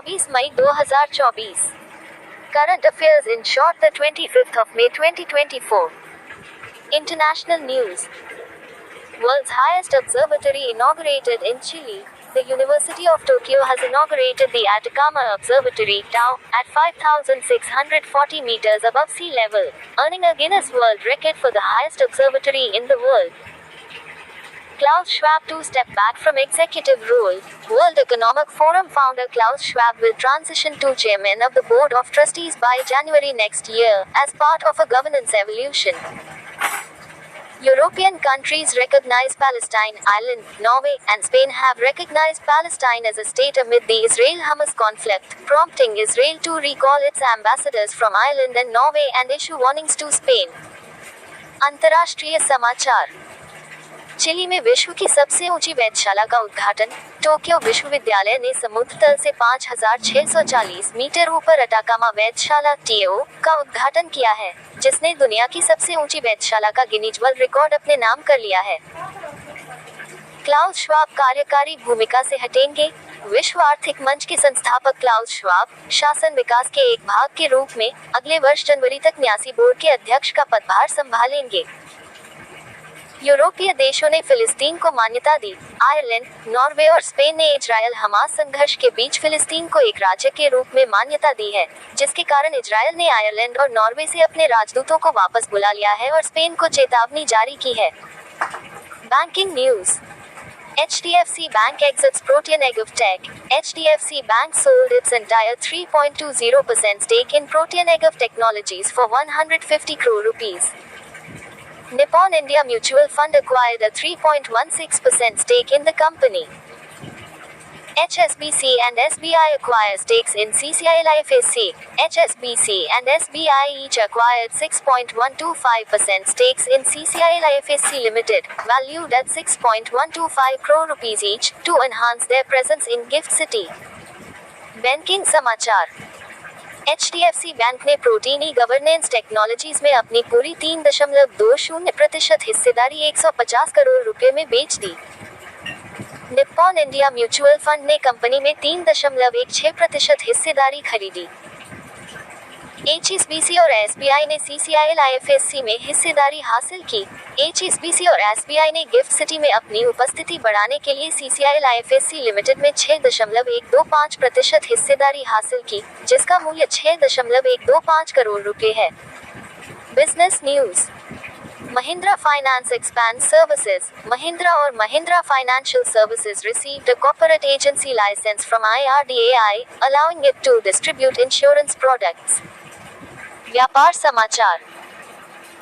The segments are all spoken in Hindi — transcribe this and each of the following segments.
24 May 2024। Current affairs in short, the 25th of May 2024. International news. World's highest observatory inaugurated in Chile. The University of Tokyo has inaugurated the Atacama Observatory, TAO, at 5,640 meters above sea level, earning a Guinness World Record for the highest observatory in the world. Klaus Schwab to step back from executive role. World Economic Forum founder Klaus Schwab will transition to chairman of the board of trustees by January next year, as part of a governance evolution. European countries recognize Palestine. Ireland, Norway, and Spain have recognized Palestine as a state amid the Israel-Hamas conflict, prompting Israel to recall its ambassadors from Ireland and Norway and issue warnings to Spain. अंतर्राष्ट्रीय समाचार। चिली में विश्व की सबसे ऊंची वेधशाला का उद्घाटन। टोक्यो विश्वविद्यालय ने समुद्र तल से 5,640 मीटर ऊपर अटाकामा वेधशाला (TAO) का उद्घाटन किया है, जिसने दुनिया की सबसे ऊंची वेधशाला का गिनीज वर्ल्ड रिकॉर्ड अपने नाम कर लिया है। क्लाउस श्वाब कार्यकारी भूमिका से हटेंगे। विश्व आर्थिक मंच के संस्थापक क्लाउस श्वाब शासन विकास के एक भाग के रूप में अगले वर्ष जनवरी तक न्यासी बोर्ड के अध्यक्ष का पदभार संभालेंगे। यूरोपीय देशों ने फिलिस्तीन को मान्यता दी। आयरलैंड, नॉर्वे और स्पेन ने इजरायल हमास संघर्ष के बीच फिलिस्तीन को एक राज्य के रूप में मान्यता दी है, जिसके कारण इजरायल ने आयरलैंड और नॉर्वे से अपने राजदूतों को वापस बुला लिया है और स्पेन को चेतावनी जारी की है। Banking news. HDFC Bank exits Protean EGovTech. HDFC Bank sold its entire 3.20% stake in Protean EGov Technologies for 150 crore rupees. Nippon India Mutual Fund acquired a 3.16% stake in the company. HSBC and SBI acquire stakes in CCIL-IFSC. HSBC and SBI each acquired 6.125% stakes in CCIL-IFSC Limited, valued at 6.125 crore rupees each, to enhance their presence in GIFT City. Banking समाचार। HDFC बैंक ने प्रोटीन गवर्नेंस टेक्नोलॉजीज में अपनी पूरी 3.20% हिस्सेदारी 150 करोड़ रुपए में बेच दी। निप्पॉन इंडिया म्यूचुअल फंड ने कंपनी में 3.16% हिस्सेदारी खरीदी। HSBC और SBI ने CCIL-IFSC में हिस्सेदारी हासिल की। HSBC और SBI ने गिफ्ट सिटी में अपनी उपस्थिति बढ़ाने के लिए CCIL-IFSC लिमिटेड में 6.125% हिस्सेदारी हासिल की, जिसका मूल्य 6.125 करोड़ रुपए है। Business news. Mahindra Finance expands services. Mahindra or Mahindra Financial Services received a corporate agency license from IRDAI, allowing it to distribute insurance products. व्यापार समाचार।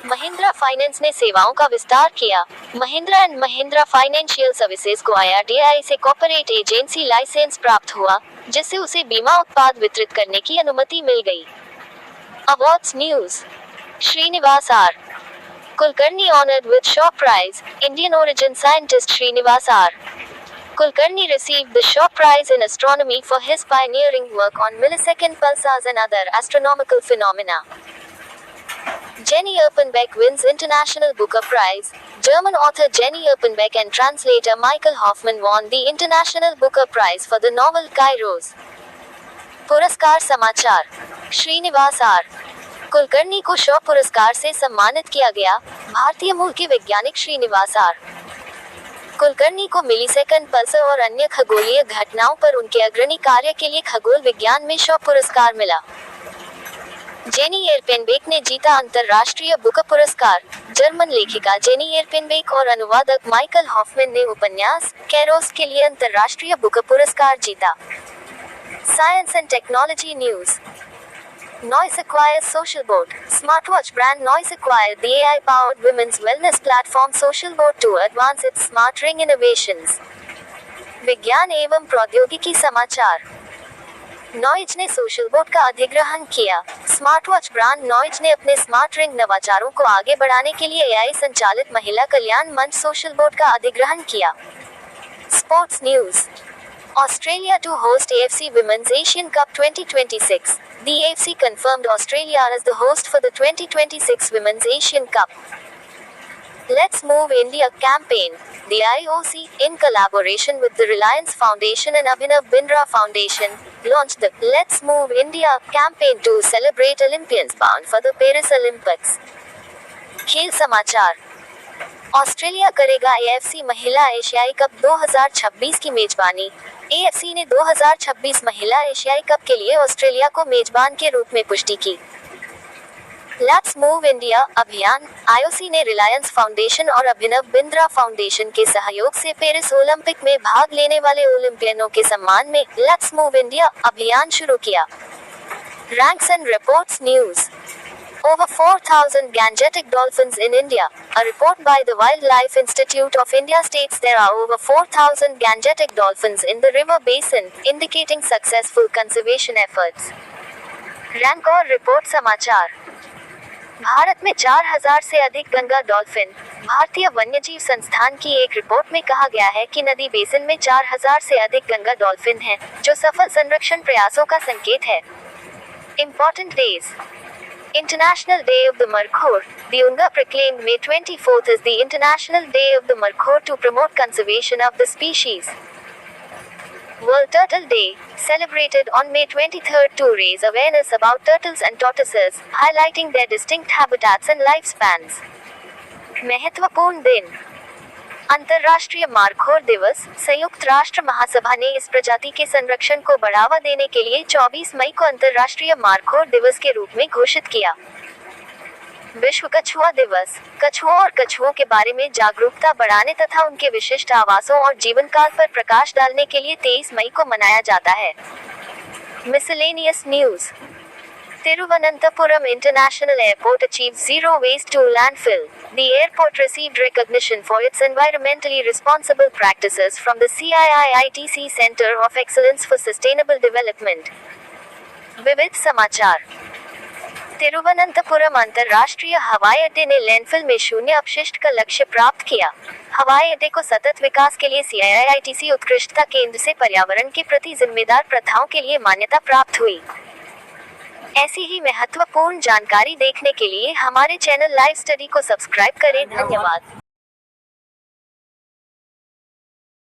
महिंद्रा फाइनेंस ने सेवाओं का विस्तार किया। Mahindra and Mahindra financial services को IRDAI से कॉर्पोरेट एजेंसी लाइसेंस प्राप्त हुआ, जिससे उसे बीमा उत्पाद वितरित करने की अनुमति मिल गई। Awards news. Srinivas R. Kulkarni honored with Shaw Prize. Indian origin scientist Srinivas R. Kulkarni received the Shaw Prize in astronomy for his pioneering work on millisecond pulsars and other astronomical phenomena. Jenny Erpenbeck wins International Booker Prize. German author Jenny Erpenbeck and translator Michael Hoffman won the International Booker Prize for the novel Kairos. पुरस्कार समाचार। श्रीनिवास R. कुलकर्णी को शॉ पुरस्कार से सम्मानित किया गया। भारतीय मूल के वैज्ञानिक श्रीनिवास R. कुलकर्णी को मिलीसेकंड पल्सर और अन्य खगोलीय घटनाओं पर उनके अग्रणी कार्य के लिए खगोल विज्ञान में शॉ पुरस्कार मिला। जेनी एरपेनबेक ने जीता अंतर्राष्ट्रीय बुकर पुरस्कार। जर्मन लेखिका जेनी एरपेनबेक और अनुवादक माइकल हॉफमैन ने उपन्यास कैरोस के लिए अंतर्राष्ट्रीय बुकर पुरस्कार जीता। Science and technology news. Noise acquires SocialBot. Smartwatch brand Noise acquired the AI-powered women's wellness platform SocialBot to advance its smart ring innovations. विज्ञान एवं प्रौद्योगिकी समाचार। नॉइज ने SocialBot का अधिग्रहण किया। स्मार्टवॉच ब्रांड नॉइज ने अपने स्मार्ट रिंग नवाचारों को आगे बढ़ाने के लिए AI संचालित महिला कल्याण मंच SocialBot का अधिग्रहण किया। Sports news. Australia to host AFC Women's Asian Cup 2026. The AFC confirmed Australia as the host for the 2026 Women's Asian Cup. Let's Move India campaign. The IOC, in collaboration with the Reliance Foundation and Abhinav Bindra Foundation, launched the Let's Move India campaign to celebrate Olympians bound for the Paris Olympics. खेल समाचार। ऑस्ट्रेलिया करेगा AFC महिला एशियाई कप 2026 की मेजबानी। AFC ने 2026 महिला एशियाई कप के लिए ऑस्ट्रेलिया को मेजबान के रूप में पुष्टि की। लेट्स मूव इंडिया अभियान। IOC ने रिलायंस फाउंडेशन और अभिनव बिंद्रा फाउंडेशन के सहयोग से पेरिस ओलंपिक में भाग लेने वाले ओलंपियनों के सम्मान में लेट्स मूव इंडिया अभियान शुरू किया। Ranks and reports news. Over 4,000 Gangetic dolphins in India. A report by the Wildlife Institute of India states there are over 4,000 Gangetic dolphins in the river basin, indicating successful conservation efforts. Rank और रिपोर्ट समाचार। भारत में 4,000 से अधिक गंगा डॉल्फिन। भारतीय वन्यजीव संस्थान की एक रिपोर्ट में कहा गया है कि नदी बेसिन में 4,000 से अधिक गंगा डॉल्फिन हैं, जो सफल संरक्षण प्रयासों का संकेत है। Important days. International Day of the Markhor. The UNGA proclaimed May 24th as the International Day of the Markhor to promote conservation of the species. World Turtle Day, celebrated on May 23rd to raise awareness about turtles and tortoises, highlighting their distinct habitats and lifespans. महत्वपूर्ण दिन। अंतर्राष्ट्रीय मारखोर दिवस। संयुक्त राष्ट्र महासभा ने इस प्रजाति के संरक्षण को बढ़ावा देने के लिए 24 मई को अंतर्राष्ट्रीय मारखोर दिवस के रूप में घोषित किया। विश्व कछुआ दिवस। कछुओं और कछुओं के बारे में जागरूकता बढ़ाने तथा उनके विशिष्ट आवासों और जीवन काल पर प्रकाश डालने के लिए 23 मई को मनाया जाता है। Miscellaneous news. Thiruvananthapuram International Airport achieved zero waste to landfill. The airport received recognition for its environmentally responsible practices from the CIIITC Center of Excellence for Sustainable Development. विविध समाचार। तिरुवनंतपुरम अंतर्राष्ट्रीय हवाई अड्डे ने लैंडफिल में शून्य अपशिष्ट का लक्ष्य प्राप्त किया। हवाई अड्डे को सतत विकास के लिए CIIITC उत्कृष्टता केंद्र से पर्यावरण के प्रति जिम्मेदार प्रथाओं के लिए मान्यता प्राप्त हुई। ऐसी ही महत्वपूर्ण जानकारी देखने के लिए हमारे चैनल लाइव स्टडी को सब्सक्राइब करें। धन्यवाद।